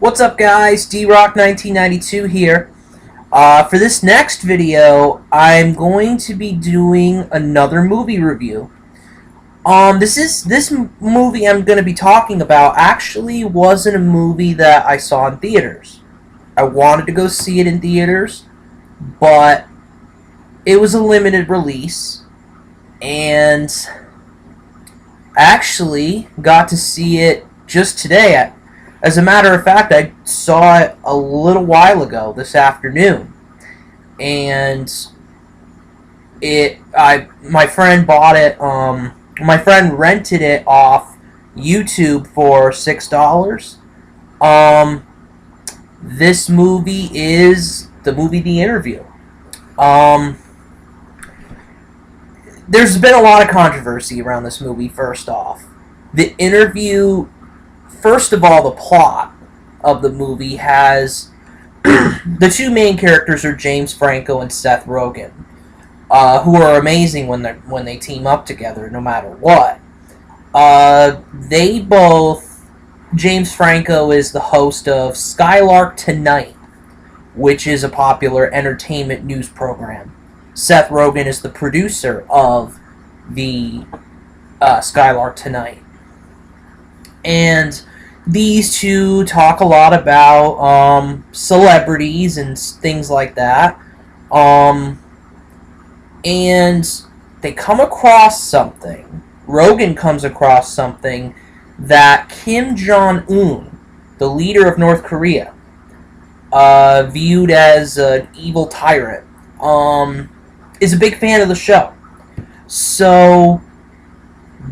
What's up, guys? D-Rock1992 here. For this next video, I'm going to be doing another movie review. This movie I'm going to be talking about actually wasn't a movie that I saw in theaters. I wanted to go see it in theaters, but it was a limited release, and I actually got to see it just today. As a matter of fact, I saw it a little while ago, this afternoon, and my friend bought it. My friend rented it off YouTube for $6. This movie is the movie The Interview. There's been a lot of controversy around this movie. First off, The Interview. First of all, the plot of the movie has the two main characters are James Franco and Seth Rogen, who are amazing when they team up together, no matter what. James Franco is the host of Skylark Tonight, which is a popular entertainment news program. Seth Rogen is the producer of the Skylark Tonight. And these two talk a lot about celebrities and things like that. And they come across something. Rogen comes across something that Kim Jong-un, the leader of North Korea, viewed as an evil tyrant, is a big fan of the show. So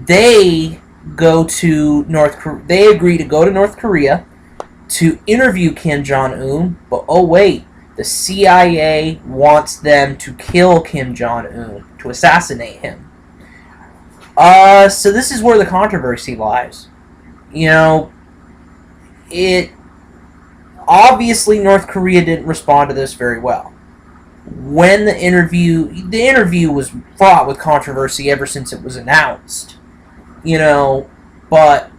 they agree to go to North Korea to interview Kim Jong-un, but oh wait, the CIA wants them to kill Kim Jong-un, to assassinate him. So this is where the controversy lies. Obviously North Korea didn't respond to this very well. When the interview was fraught with controversy ever since it was announced. But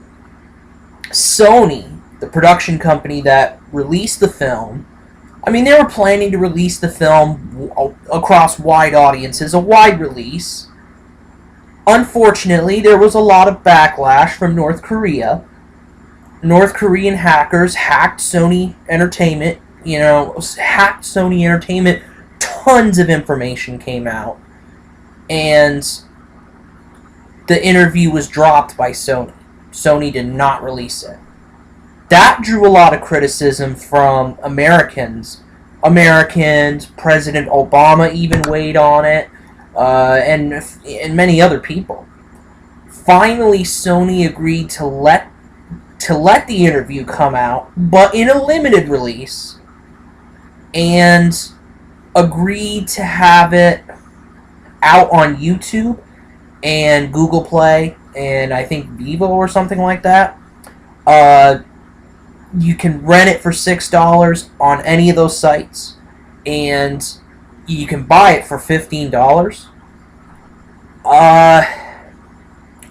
Sony, the production company that released the film, they were planning to release the film across wide audiences, a wide release. Unfortunately, there was a lot of backlash from North Korea. North Korean hackers hacked Sony Entertainment, tons of information came out, and the interview was dropped by Sony. Sony did not release it. That drew a lot of criticism from Americans. President Obama even weighed on it, and many other people. Finally, Sony agreed to let the interview come out, but in a limited release, and agreed to have it out on YouTube and Google Play, and I think Vivo or something like that. You can rent it for $6 on any of those sites, and you can buy it for $15.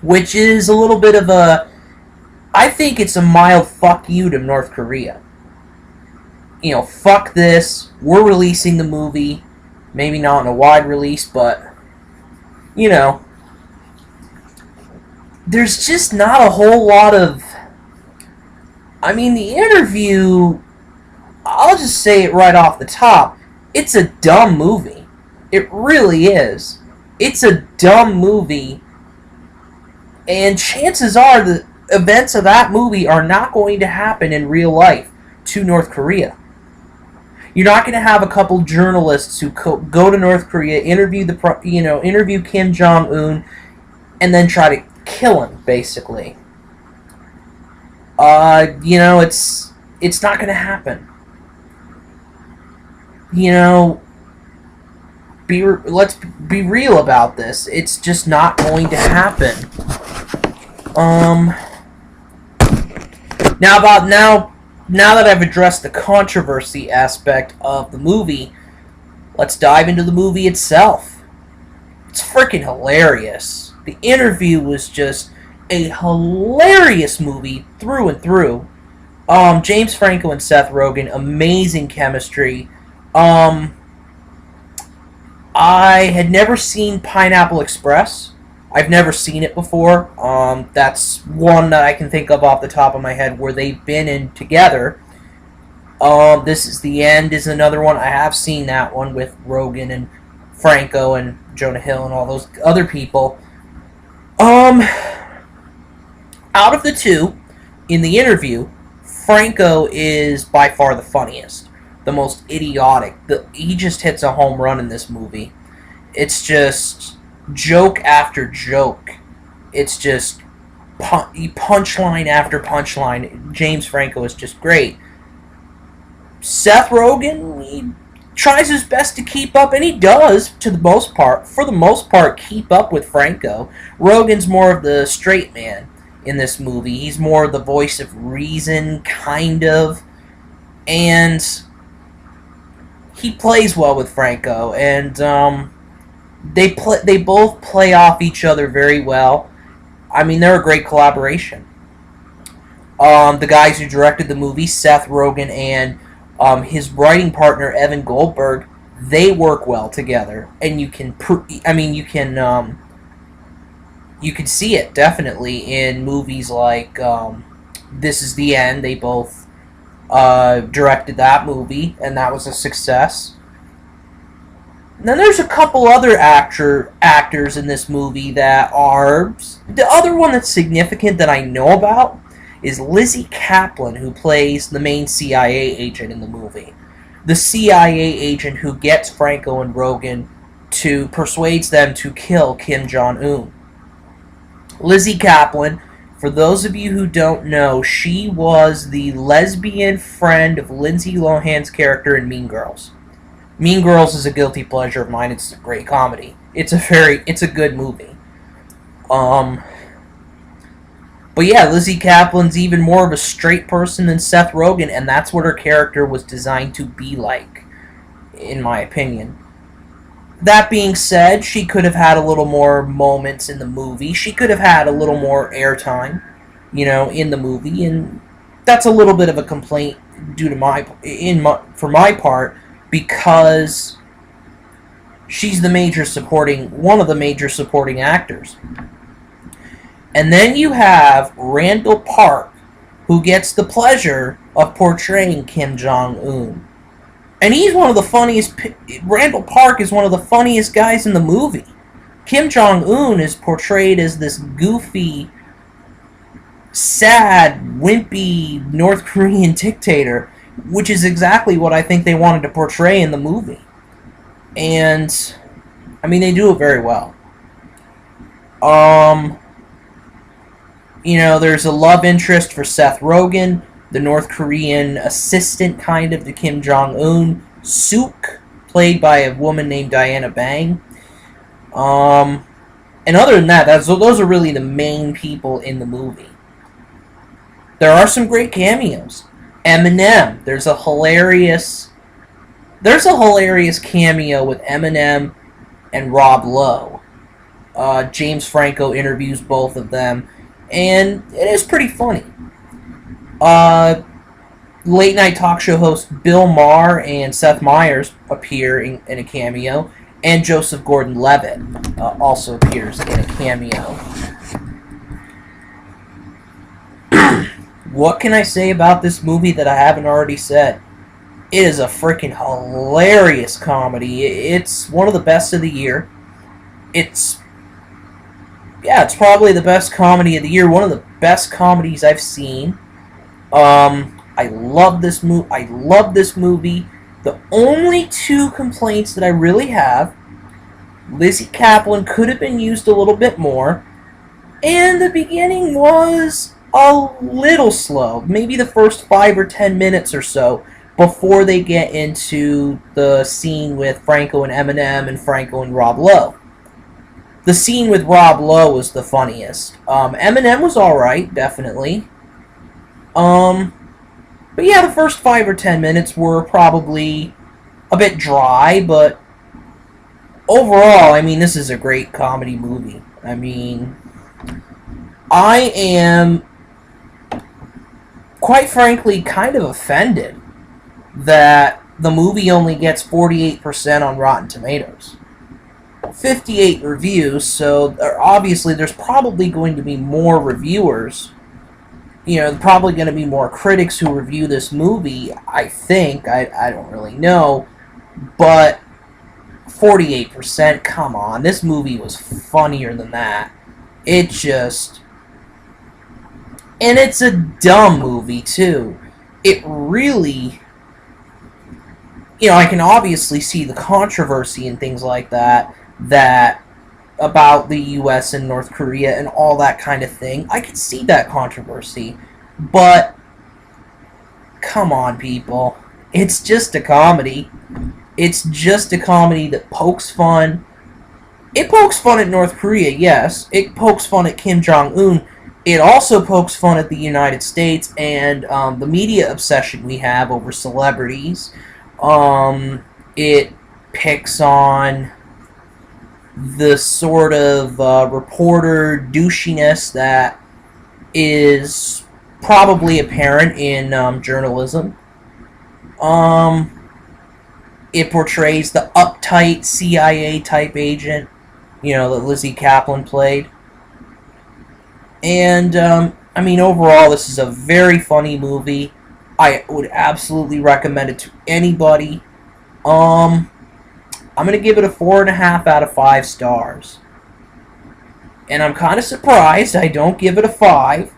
Which is a little bit of I think it's a mild fuck you to North Korea. Fuck this. We're releasing the movie. Maybe not in a wide release, but there's just not a whole lot of... The interview, I'll just say it right off the top, it's a dumb movie. It really is. It's a dumb movie, and chances are the events of that movie are not going to happen in real life to North Korea. You're not going to have a couple journalists who go to North Korea, interview Kim Jong-un, and then try to kill him, basically. It's not going to happen. Let's be real about this. It's just not going to happen. Now that I've addressed the controversy aspect of the movie, let's dive into the movie itself. It's freaking hilarious. The Interview was just a hilarious movie through and through. James Franco and Seth Rogen, amazing chemistry. Um, I had never seen Pineapple Express. I've never seen it before. That's one that I can think of off the top of my head where they've been in together. This Is the End is another one. I have seen that one with Rogen and Franco and Jonah Hill and all those other people. Um, Out of the two, in the interview, Franco is by far the funniest, the most idiotic. He just hits a home run in this movie. It's just joke after joke. It's just punchline after punchline. James Franco is just great. Seth Rogen, he tries his best to keep up, and he does, to the most part, for the most part, keep up with Franco. Rogen's more of the straight man in this movie. He's more the voice of reason, kind of, and he plays well with Franco, and they both play off each other very well. I mean, they're a great collaboration. The guys who directed the movie, Seth Rogen and his writing partner Evan Goldberg, they work well together, and you can see it definitely in movies like This Is the End. They both directed that movie, and that was a success. And then there's a couple other actors in this movie that are... The other one that's significant that I know about is Lizzie Kaplan, who plays the main CIA agent in the movie. The CIA agent who gets Franco and Rogen persuades them to kill Kim Jong-un. Lizzie Kaplan, for those of you who don't know, she was the lesbian friend of Lindsay Lohan's character in Mean Girls. Mean Girls is a guilty pleasure of mine. It's a great comedy. It's a good movie. But yeah, Lizzie Kaplan's even more of a straight person than Seth Rogen, and that's what her character was designed to be like, in my opinion. That being said, she could have had a little more moments in the movie. She could have had a little more airtime, in the movie, and that's a little bit of a complaint for my part, because she's one of the major supporting actors. And then you have Randall Park, who gets the pleasure of portraying Kim Jong-un. And he's one of the funniest... Randall Park is one of the funniest guys in the movie. Kim Jong-un is portrayed as this goofy, sad, wimpy North Korean dictator, which is exactly what I think they wanted to portray in the movie. And, I mean, they do it very well. There's a love interest for Seth Rogen, the North Korean assistant, kind of, to Kim Jong-un, Suk, played by a woman named Diana Bang. And other than that, those are really the main people in the movie. There are some great cameos. Eminem, there's a hilarious cameo with Eminem and Rob Lowe. James Franco interviews both of them, and it is pretty funny. Late night talk show hosts Bill Maher and Seth Meyers appear in a cameo, and Joseph Gordon-Levitt also appears in a cameo. What can I say about this movie that I haven't already said? It is a freaking hilarious comedy. It's one of the best of the year. It's probably the best comedy of the year. One of the best comedies I've seen. I love this movie. The only two complaints that I really have: Lizzie Kaplan could have been used a little bit more, and the beginning was a little slow. Maybe the first 5 or 10 minutes or so before they get into the scene with Franco and Eminem and Franco and Rob Lowe. The scene with Rob Lowe was the funniest. Eminem was alright, definitely. But yeah, the first 5 or 10 minutes were probably a bit dry, but overall, I mean, this is a great comedy movie. I mean, I am quite frankly, kind of offended that the movie only gets 48% on Rotten Tomatoes. 58 reviews, so obviously there's probably going to be more reviewers. Probably going to be more critics who review this movie, I think. I don't really know. But 48%, come on. This movie was funnier than that. It just... And it's a dumb movie, too. It really... I can obviously see the controversy and things like that about the U.S. and North Korea and all that kind of thing. I can see that controversy. But, come on, people. It's just a comedy. It's just a comedy that pokes fun. It pokes fun at North Korea, yes. It pokes fun at Kim Jong-un. It also pokes fun at the United States and the media obsession we have over celebrities. It picks on the sort of reporter douchiness that is probably apparent in journalism. It portrays the uptight CIA type agent, that Lizzie Kaplan played. And, overall, this is a very funny movie. I would absolutely recommend it to anybody. I'm going to give it a 4.5 out of 5 stars. And I'm kind of surprised I don't give it a 5.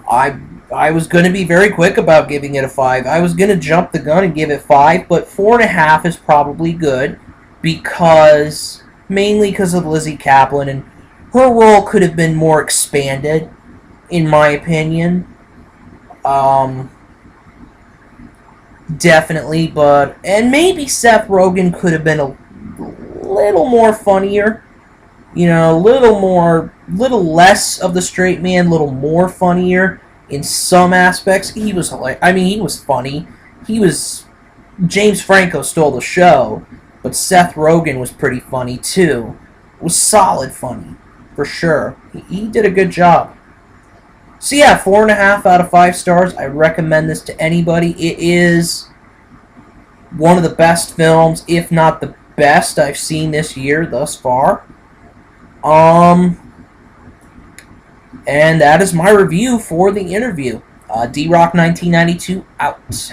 I was going to be very quick about giving it a 5. I was going to jump the gun and give it 5, but 4.5 is probably good mainly because of Lizzie Kaplan, and her role could have been more expanded, in my opinion. Definitely, and maybe Seth Rogen could have been a little more funnier, little less of the straight man, little more funnier in some aspects. He was he was funny. James Franco stole the show, but Seth Rogen was pretty funny too. It was solid funny, for sure. He did a good job. So yeah, 4.5 out of 5 stars. I recommend this to anybody. It is one of the best films, if not the best, I've seen this year thus far. And that is my review for The Interview. D-Rock 1992 out.